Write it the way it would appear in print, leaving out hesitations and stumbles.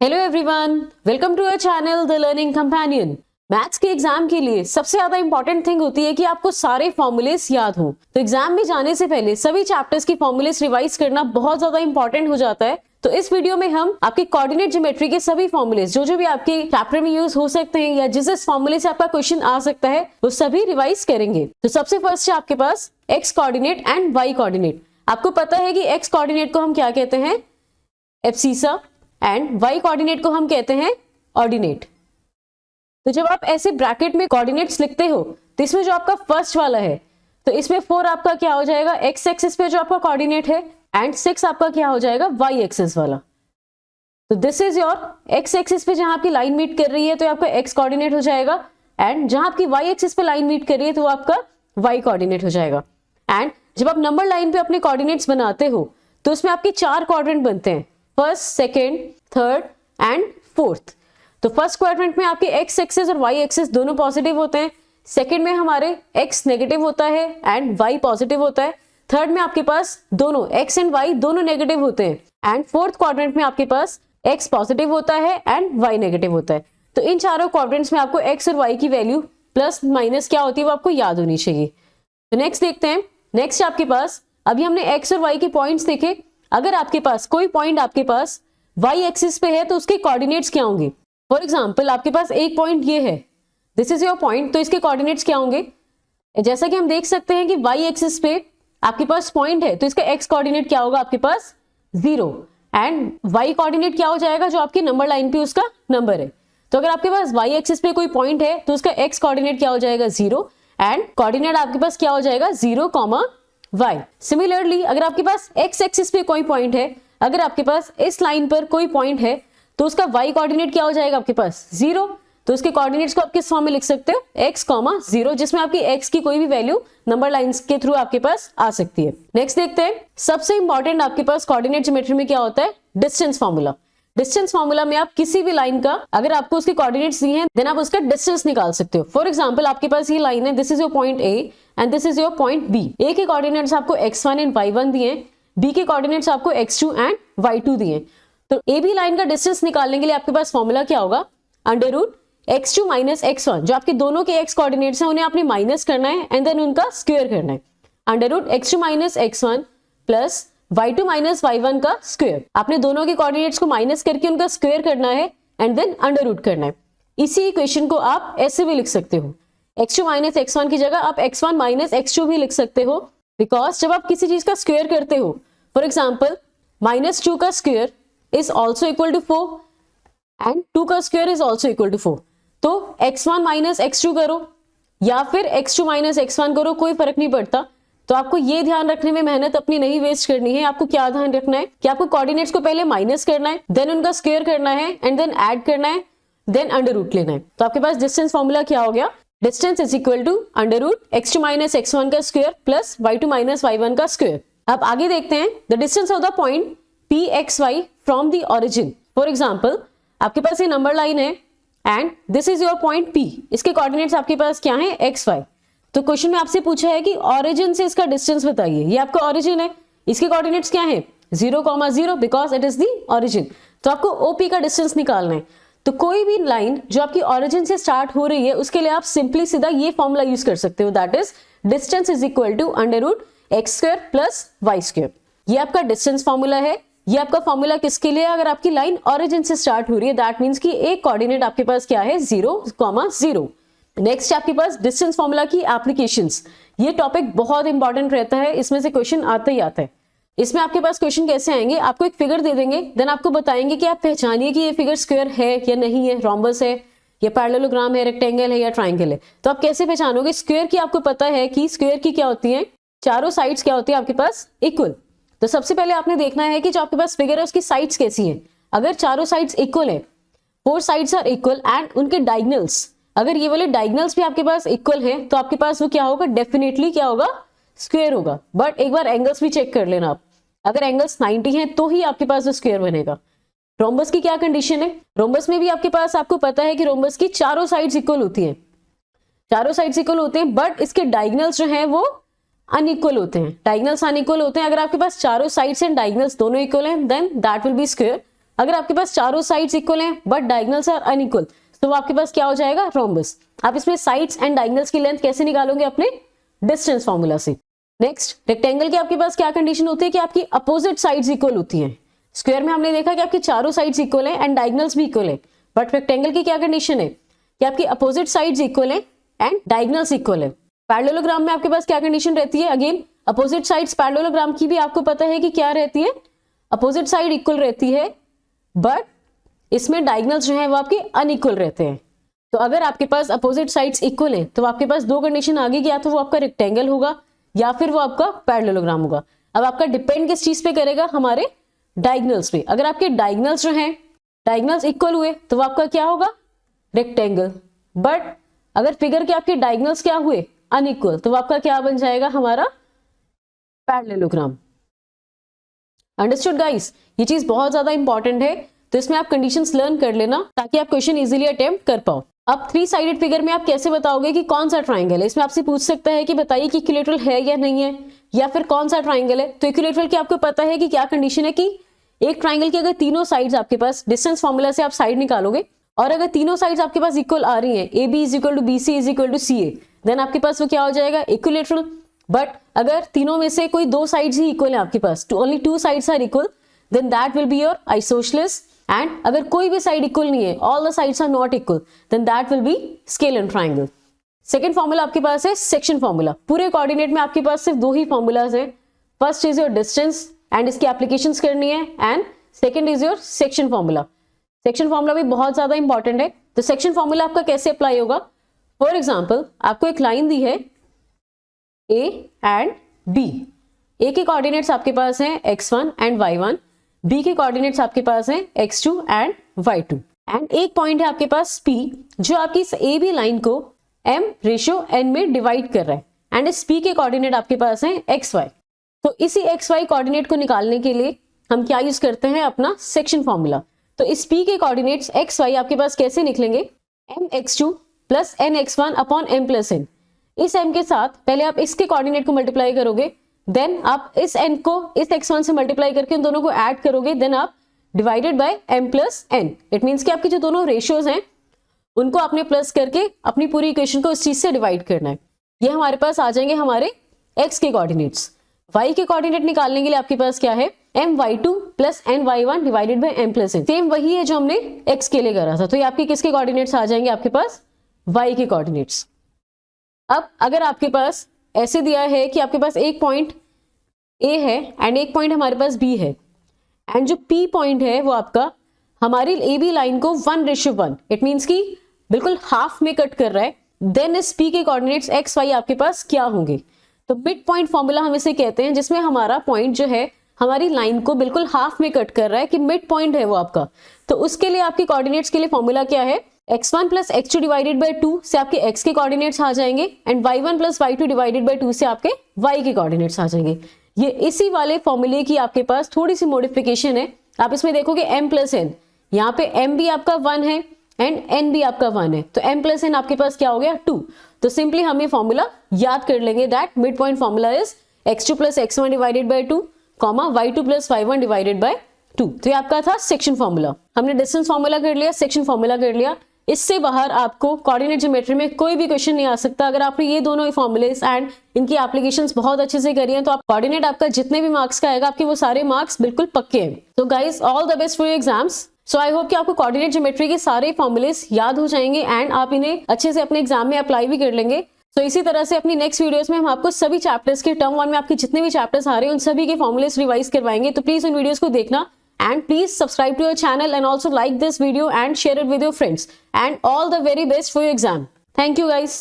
Hello everyone, welcome to our channel the learning companion. Maths के exam के लिए सबसे ज्यादा इंपॉर्टेंट थिंग होती है कि आपको सारे फॉर्मूलेस याद हो। तो एग्जाम में जाने से पहले सभी चैप्टर्स की फॉर्मूलेस रिवाइज करना बहुत ज्यादा इंपॉर्टेंट हो जाता है। तो इस वीडियो में हम आपके कोऑर्डिनेट ज्योमेट्री के सभी फॉर्मूलेस जो भी आपके चैप्टर में यूज हो सकते हैं या जिस फॉर्मूले से आपका क्वेश्चन आ सकता है वो सभी रिवाइज करेंगे। तो सबसे फर्स्ट है आपके पास x coordinate and y coordinate. आपको पता है कि एक्स कोऑर्डिनेट को हम क्या कहते हैं, एब्सिसा, एंड y कोऑर्डिनेट को हम कहते हैं ऑर्डिनेट। तो जब आप ऐसे ब्रैकेट में कोऑर्डिनेट्स लिखते हो तो इसमें जो आपका फर्स्ट वाला है तो इसमें 4 आपका क्या हो जाएगा, x एक्सिस पे जो आपका कोऑर्डिनेट है, एंड 6 आपका क्या हो जाएगा, y एक्सिस वाला। तो this is your x axis पे जहां आपकी लाइन मीट कर रही है तो आपका x कोऑर्डिनेट हो जाएगा, एंड जहां आपकी y एक्सिस पे लाइन मीट कर रही है तो वो आपका y कोऑर्डिनेट हो जाएगा। एंड जब आप नंबर लाइन पे अपने कोऑर्डिनेट्स बनाते हो तो उसमें आपके 4 क्वाड्रेंट बनते हैं, first, second, third and fourth. तो फर्स्ट क्वाड्रेंट में आपके एक्स एक्सिस और वाई एक्सिस दोनों पॉजिटिव होते हैं, सेकेंड में हमारे एक्स नेगेटिव होता है एंड वाई पॉजिटिव होता है, थर्ड में आपके पास दोनों एक्स एंड वाई दोनों नेगेटिव होते हैं, एंड फोर्थ क्वाड्रेंट में आपके पास एक्स पॉजिटिव होता है एंड वाई नेगेटिव होता है। तो इन चारों क्वाड्रेंट्स में आपको एक्स और वाई की वैल्यू प्लस माइनस क्या होती है वो आपको याद होनी चाहिए। तो नेक्स्ट देखते हैं। नेक्स्ट आपके पास अभी हमने एक्स और वाई के पॉइंट्स देखे। अगर आपके पास कोई पॉइंट आपके पास वाई एक्सिस पे है तो उसके कोऑर्डिनेट्स क्या होंगे। फॉर एग्जांपल आपके पास एक पॉइंट ये है, दिस इज योर पॉइंट, तो इसके कोऑर्डिनेट्स क्या होंगे। जैसा कि हम देख सकते हैं कि वाई एक्सिस पे आपके पास पॉइंट है तो इसका एक्स कोऑर्डिनेट क्या होगा, आपके पास 0, एंड वाई कोऑर्डिनेट क्या हो जाएगा, जो आपकी नंबर लाइन पे उसका नंबर है। तो अगर आपके पास वाई एक्सिस पे कोई पॉइंट है तो उसका एक्स कोऑर्डिनेट क्या हो जाएगा, 0, एंड कोऑर्डिनेट आपके पास क्या हो जाएगा, 0, y। सिमिलरली अगर आपके पास x एक्सिस पे कोई पॉइंट है, अगर आपके पास इस लाइन पर कोई पॉइंट है तो उसका y कोऑर्डिनेट क्या हो जाएगा, आपके पास 0, तो उसके कोऑर्डिनेट्स को आप किस फॉर्म में लिख सकते हो, x, 0, जिसमें आपकी x की कोई भी वैल्यू नंबर लाइंस के थ्रू आपके पास आ सकती है। नेक्स्ट देखते हैं, सबसे इंपॉर्टेंट आपके पास कोऑर्डिनेट ज्योमेट्री में क्या होता है, डिस्टेंस फॉर्मूला। डिस्टेंस फॉर्मूला में आप किसी भी लाइन का अगर आपको उसके कोऑर्डिनेट्स दिए हैं देन आप उसका डिस्टेंस निकाल सकते हो। फॉर एग्जांपल आपके पास ये लाइन है, this is your point A and this is your point B। A के कोऑर्डिनेट्स आपको x1 एंड y1 दिए हैं, B के कोऑर्डिनेट्स आपको x2 एंड y2 दिए हैं। तो AB लाइन का डिस्टेंस निकालने के लिए आपके पास फॉर्मूला क्या होगा, under root x2 minus x1। जो आपके दोनों के x कोऑर्डिनेट्स हैं उन्हें आपने माइनस करना है एंड देन उनका स्क्वायर करना है। Under root x2 minus x1 plus y2 minus y1 का स्क्वायर। आपने दोनों के कोऑर्डिनेट्स को माइनस करके उनका स्क्वायर करना है एंड देन अंडर रूट करना है। इसी इक्वेशन को आप ऐसे भी लिख सकते हो, x2 माइनस x1 की जगह आप x1 माइनस x2 भी लिख सकते हो, बिकॉज जब आप किसी चीज का स्क्वायर करते हो, फॉर एग्जाम्पल -2 का square is also equal to 4 and 2 का square is also equal to 4। तो x1 माइनस x2 करो या फिर x2 माइनस x1 करो, कोई फर्क नहीं पड़ता। तो आपको ये ध्यान रखने में मेहनत अपनी नहीं वेस्ट करनी है। आपको क्या ध्यान रखना है कि आपको कोऑर्डिनेट्स को पहले माइनस करना है, देन उनका स्क्वायर करना है एंड देन ऐड करना है, देन अंडर रूट लेना है। तो आपके पास डिस्टेंस फॉर्मूला क्या हो गया, distance is equal to under root x2 minus x1 का square plus y2 minus y1 का स्क्वायर। अब आगे देखते हैं, the distance of the point pxy from the origin. For example आपके पास ये नंबर लाइन है and this is your point P। इसके कोऑर्डिनेट्स आपके पास क्या है, xy। तो क्वेश्चन में आपसे पूछा है कि ओरिजिन से इसका डिस्टेंस बताइए। ये आपका ओरिजिन है, इसके कोऑर्डिनेट्स क्या है, 0, because it is the origin. तो आपको OP का डिस्टेंस निकालना है। तो कोई भी लाइन जो आपकी ओरिजिन से स्टार्ट हो रही है उसके लिए आप सिंपली सीधा ये फॉर्मूला यूज कर सकते हो, that is distance is equal to under root X square plus Y square. ये आपका डिस्टेंस फॉर्मूला है। ये आपका फॉर्मूला किसके लिए, अगर आपकी लाइन ओरिजिन से स्टार्ट हो रही है, दैट मीन्स कि एक कोऑर्डिनेट आपके पास क्या है, 0, 0। नेक्स्ट आपके पास डिस्टेंस फॉर्मूला की एप्लीकेशंस। ये टॉपिक बहुत इंपॉर्टेंट रहता है, इसमें से क्वेश्चन आता ही आता है। इसमें आपके पास क्वेश्चन कैसे आएंगे, आपको एक फिगर दे देंगे, देन आपको बताएंगे कि आप पहचानिए कि ये फिगर स्क्वायर है या नहीं है, रोम्बस है या पैरेललोग्राम है, रेक्टेंगल है या ट्राइंगल है। तो आप कैसे पहचानोगे, स्क्वायर की आपको पता है कि स्क्वायर की क्या होती है, चारों साइड्स क्या होती है आपके पास, इक्वल। तो सबसे पहले आपने देखना है कि जो आपके पास फिगर है उसकी साइड्स कैसी है। अगर चारों साइड्स इक्वल है, 4 साइड्स आर इक्वल एंड उनके डायगोनल्स, अगर ये वाले डायगोनल्स भी आपके पास इक्वल है तो आपके पास वो क्या होगा, डेफिनेटली क्या होगा, स्क्वायर होगा। बट एक बार एंगल्स भी चेक कर लेना आप, अगर एंगल्स 90 हैं तो ही आपके पास वो स्क्वायर बनेगा। रोम्बस की क्या कंडीशन है, रोम्बस में भी आपके पास आपको पता है कि रोम्बस की चारों साइड्स इक्वल होती हैं, चारों साइड्स इक्वल होते हैं, बट इसके डायगोनल्स जो हैं वो अनइक्वल होते हैं। डायगोनल्स अनइक्वल होते हैं। अगर आपके पास चारों साइड्स एंड डायगोनल्स दोनों इक्वल हैं then that will be square, अगर आपके पास चारों साइड्स इक्वल हैं बट डायगोनल्स आर अनइक्वल, तो वो आपके पास क्या हो जाएगा, रोम्बस। आप इसमें साइड्स एंड डायगोनल्स की लेंथ कैसे निकालोगे, अपने डिस्टेंस फॉर्मूला से। नेक्स्ट, रेक्टेंगल की आपके पास क्या कंडीशन होती है कि आपकी अपोजिट साइड्स इक्वल होती हैं। स्क्वायर में हमने देखा कि आपकी चारों साइड्स इक्वल हैं एंड डायगोनल्स भी इक्वल है, बट रेक्टेंगल की क्या कंडीशन है कि आपकी अपोजिट साइड्स इक्वल है एंड डायगोनल्स इक्वल है। पैरेललोग्राम में आपके पास क्या कंडीशन रहती है, अगेन अपोजिट साइड्स, पैरेललोग्राम की भी आपको पता है कि क्या रहती है, अपोजिट साइड इक्वल रहती है, बट इसमें डायगोनल्स जो है वो आपके अनइक्वल रहते हैं। तो अगर आपके पास अपोजिट साइड्स इक्वल हैं तो आपके पास दो कंडीशन आ गई कि या तो वो आपका रेक्टेंगल होगा या फिर वो आपका पैरेललोग्राम होगा। अब आपका डिपेंड किस चीज पे करेगा, हमारे डायगोनल्स पे। अगर आपके डायगोनल्स जो हैं, डायगोनल्स इक्वल हुए तो वो आपका क्या होगा, रेक्टेंगल। बट अगर फिगर के आपके डायगोनल्स क्या हुए, अनइक्वल, तो वो आपका क्या बन जाएगा, हमारा पैरेललोग्राम। अंडरस्टूड गाइस, ये चीज बहुत ज्यादा इंपॉर्टेंट है, तो इसमें आप कंडीशंस लर्न कर लेना ताकि आप क्वेश्चन इजीली अटेम्प्ट कर पाओ। अब 3 साइडेड फिगर में आप कैसे बताओगे कि कौन सा ट्राइंगल है। इसमें आपसे पूछ सकता है कि बताइए कि इक्विलैटरल है या नहीं है, या फिर कौन सा ट्राइंगल है। तो इक्विलैटरल की आपको पता है कि क्या कंडीशन है कि एक ट्राइंगल की अगर तीनों साइड्स आपके पास, डिस्टेंस फॉर्मूला से आप साइड निकालोगे और अगर तीनों साइड्स आपके पास इक्वल आ रही हैं, AB is equal to BC is equal to CA, then आपके पास वो क्या हो जाएगा, इक्विलैटरल। बट अगर तीनों में से कोई 2 साइड्स ही इक्वल है आपके पास, only 2 sides are equal, then that will be your isosceles. And अगर कोई भी साइड इक्वल नहीं है, all the sides are not equal, then that will be scalene triangle. Second formula आपके पास है सेक्शन फॉर्मूला। पूरे कोऑर्डिनेट में आपके पास सिर्फ 2 ही फॉर्मूलाज हैं। First is your distance and इसकी एप्लीकेशंस करनी है, and second is your section formula. Section formula भी बहुत ज्यादा इंपॉर्टेंट है। तो सेक्शन फॉर्मूला आपका कैसे अप्लाई होगा, फॉर एग्जाम्पल आपको एक लाइन दी है A एंड B। A के कोऑर्डिनेट्स आपके पास हैं x1 एंड y1, B के कोऑर्डिनेट्स आपके पास हैं x2 एंड y2, एंड एक पॉइंट है आपके पास P जो आपकी इस AB लाइन को m/n में डिवाइड कर रहा है, एंड इस P के कोऑर्डिनेट आपके पास हैं xy। तो इसी xy कोऑर्डिनेट को निकालने के लिए हम क्या यूज करते हैं, अपना सेक्शन फॉर्मूला। तो इस P के कोऑर्डिनेट्स xy आपके पास कैसे निकलेंगे, mx2 plus nx1 upon m plus n। इस m के साथ पहले आप इसके कोऑर्डिनेट को मल्टीप्लाई करोगे, देन आप इस n को इस x1 से मल्टीप्लाई करके उन दोनों को ऐड करोगे, देन आप divided by m plus n। It means कि आपके जो दोनों रेशियोज हैं उनको आपने प्लस करके अपनी पूरी इक्वेशन को इस चीज से डिवाइड करना है। ये हमारे पास आ जाएंगे हमारे x के कोऑर्डिनेट्स। y के कोऑर्डिनेट निकालने के लिए आपके पास क्या है, my2 plus ny1 divided by m plus n। Same वही है जो हमने x के लिए करा था। तो ये आपके किसके कोऑर्डिनेट्स आ जाएंगे, आपके पास y के कोऑर्डिनेट्स। अब अगर आपके पास ऐसे दिया है कि आपके पास एक पॉइंट A है एंड एक पॉइंट हमारे पास B है, एंड जो P पॉइंट है वो आपका हमारी AB लाइन को 1:1, इट मीन्स कि बिल्कुल हाफ में कट कर रहा है, देन इस P के कोऑर्डिनेट्स XY आपके पास क्या होंगे। तो मिड पॉइंट फॉर्मूला हम इसे कहते हैं, जिसमें हमारा पॉइंट जो है हमारी लाइन को बिल्कुल हाफ में कट कर रहा है, कि मिड पॉइंट है वो आपका। तो उसके लिए आपके कोऑर्डिनेट्स के लिए फॉर्मूला क्या है, x1 plus x2 divided by 2 से आपके x के कोऑर्डिनेट्स आ जाएंगे, and y1 plus y2 divided by 2 से आपके y के कोऑर्डिनेट्स आ जाएंगे। ये इसी वाले फॉर्मूले की आपके पास थोड़ी सी मॉडिफिकेशन है। आप इसमें देखोगे m प्लस n, यहाँ पे m भी आपका 1 है एंड n भी आपका 1 है, तो m प्लस n आपके पास क्या हो गया, 2। तो सिंपली हम ये फॉर्मूला याद कर लेंगे, that mid point formula is x2 plus x1 divided by 2, y2 plus y1 divided by 2। तो ये आपका था सेक्शन फॉर्मूला। हमने डिस्टेंस फॉर्मूला कर लिया, सेक्शन फॉर्मूला कर लिया। इससे बाहर आपको कोऑर्डिनेट ज्योमेट्री में कोई भी क्वेश्चन नहीं आ सकता। अगर आपने ये दोनों फॉर्मूलेस एंड इनकी एप्लीकेशंस बहुत अच्छे से करी हैं, तो आप कोऑर्डिनेट आपका जितने भी मार्क्स का आएगा, आपके वो सारे मार्क्स बिल्कुल पक्के हैं। तो guys, all the best for your exams. So I hope कि आपको कोऑर्डिनेट ज्योमेट्री के सारे फॉर्मूलेस याद हो जाएंगे एंड आप इन्हें अच्छे से अपने एग्जाम में अप्लाई भी कर लेंगे। तो इसी तरह से अपनी नेक्स्ट वीडियोस में हम आपको सभी चैप्टर्स के टर्म 1 में आपके जितने भी चैप्टर्स आ रहे हैं उन सभी के फॉर्मूलेस रिवाइज करवाएंगे। तो प्लीज उन वीडियोस को देखना, and please subscribe to our channel and also like this video and share it with your friends, and all the very best for your exam. Thank you guys.